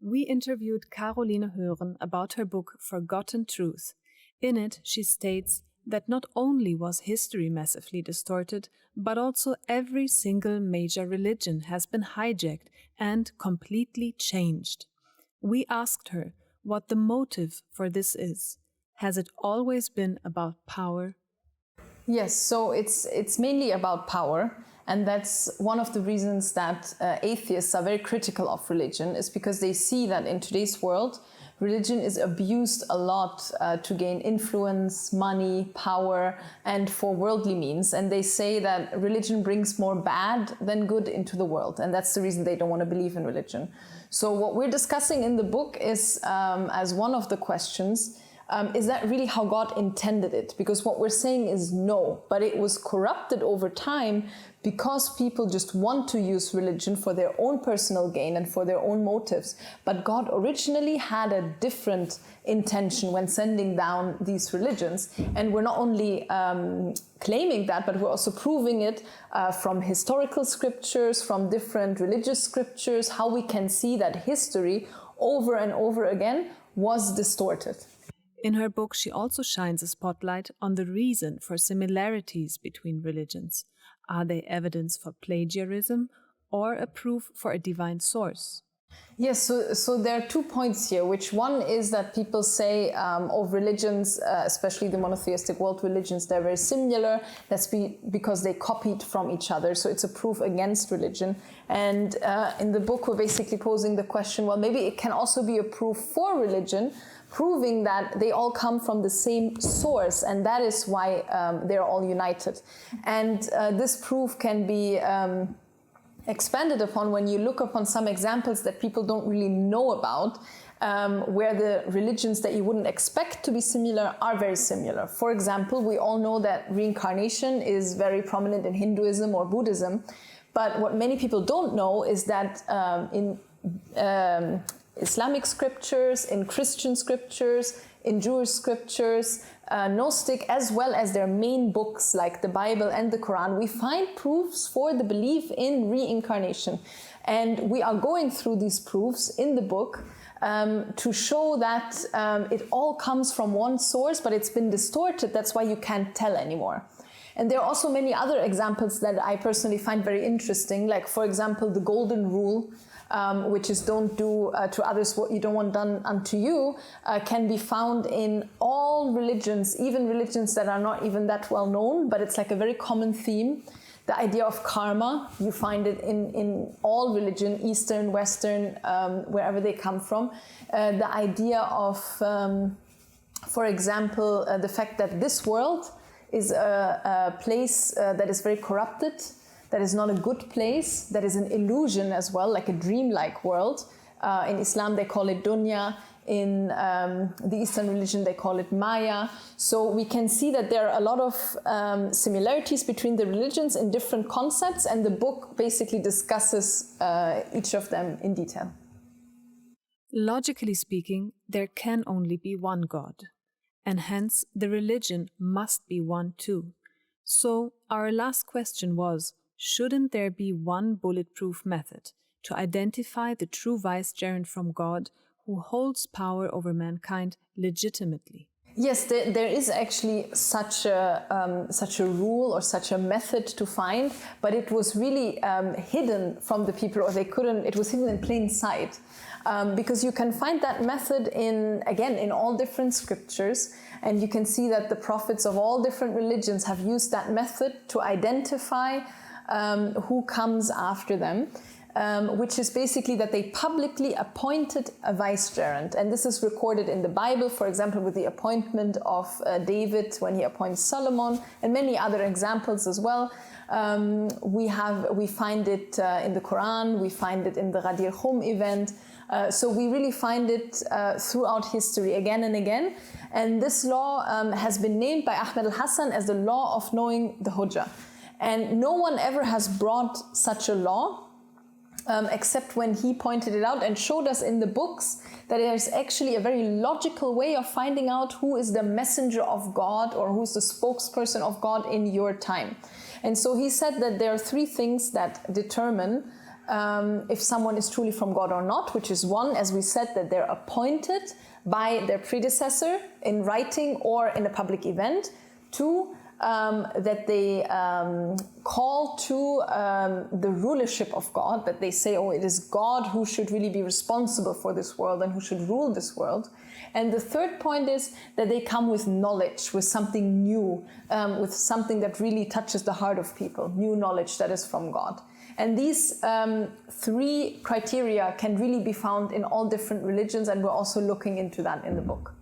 we interviewed Caroline Höeren about her book Forgotten Truth. In it, she states that not only was history massively distorted, but also every single major religion has been hijacked and completely changed. We asked her what the motive for this is. Has it always been about power? Yes, so it's mainly about power, and that's one of the reasons that atheists are very critical of religion, is because they see that in today's world, religion is abused a lot to gain influence, money, power, and for worldly means. And they say that religion brings more bad than good into the world, and that's the reason they don't want to believe in religion. So what we're discussing in the book is, as one of the questions, is that really how God intended it? Because what we're saying is no, but it was corrupted over time because people just want to use religion for their own personal gain and for their own motives. But God originally had a different intention when sending down these religions. And we're not only claiming that, but we're also proving it from historical scriptures, from different religious scriptures, how we can see that history over and over again was distorted. In her book, she also shines a spotlight on the reason for similarities between religions. Are they evidence for plagiarism or a proof for a divine source? Yes, so there are 2 points here, which one is that people say of religions, especially the monotheistic world religions, they're very similar. That's because they copied from each other. So it's a proof against religion. And in the book, we're basically posing the question, well, maybe it can also be a proof for religion, proving that they all come from the same source, and that is why they're all united. And this proof can be expanded upon when you look upon some examples that people don't really know about, where the religions that you wouldn't expect to be similar are very similar. For example, we all know that reincarnation is very prominent in Hinduism or Buddhism, but what many people don't know is that in Islamic scriptures, in Christian scriptures, in Jewish scriptures, Gnostic, as well as their main books like the Bible and the Quran, we find proofs for the belief in reincarnation. And we are going through these proofs in the book to show that it all comes from one source, but it's been distorted. That's why you can't tell anymore. And there are also many other examples that I personally find very interesting, like, for example, the golden rule, which is don't do to others what you don't want done unto you, can be found in all religions, even religions that are not even that well known, but it's like a very common theme. The idea of karma, you find it in all religion, Eastern, Western, wherever they come from. The idea of, for example, the fact that this world is a place that is very corrupted, that is not a good place, that is an illusion as well, like a dreamlike world. In Islam, they call it dunya. In the Eastern religion, they call it Maya. So we can see that there are a lot of similarities between the religions in different concepts, and the book basically discusses each of them in detail. Logically speaking, there can only be one God, and hence the religion must be one too. So our last question was, shouldn't there be one bulletproof method to identify the true vicegerent from God who holds power over mankind legitimately? Yes, there is actually such a rule or such a method to find, but it was really hidden from the people, or it was hidden in plain sight. Because you can find that method in all different scriptures, and you can see that the prophets of all different religions have used that method to identify who comes after them, which is basically that they publicly appointed a vicegerent. And this is recorded in the Bible, for example, with the appointment of David when he appoints Solomon, and many other examples as well. We find it in the Quran, we find it in the Ghadir Khum event. So we really find it throughout history again and again. And this law has been named by Ahmed al-Hassan as the law of knowing the Hujjah. And no one ever has brought such a law except when he pointed it out and showed us in the books that there's actually a very logical way of finding out who is the messenger of God or who's the spokesperson of God in your time. And so he said that there are three things that determine if someone is truly from God or not, which is one, as we said, that they're appointed by their predecessor in writing or in a public event. Two, that they call to the rulership of God, that they say, oh, it is God who should really be responsible for this world and who should rule this world. And the third point is that they come with knowledge, with something new, with something that really touches the heart of people, new knowledge that is from God. And these three criteria can really be found in all different religions, and we're also looking into that in the book.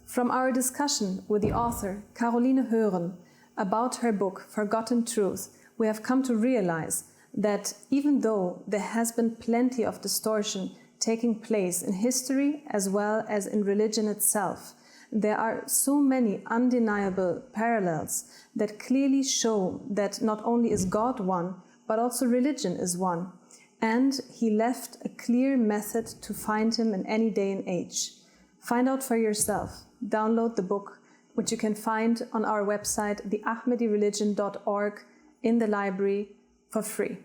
From our discussion with the author, Caroline Höeren, about her book, Forgotten Truth, we have come to realize that even though there has been plenty of distortion taking place in history as well as in religion itself, there are so many undeniable parallels that clearly show that not only is God one, but also religion is one. And he left a clear method to find him in any day and age. Find out for yourself. Download the book, which you can find on our website, theahmadireligion.org, in the library for free.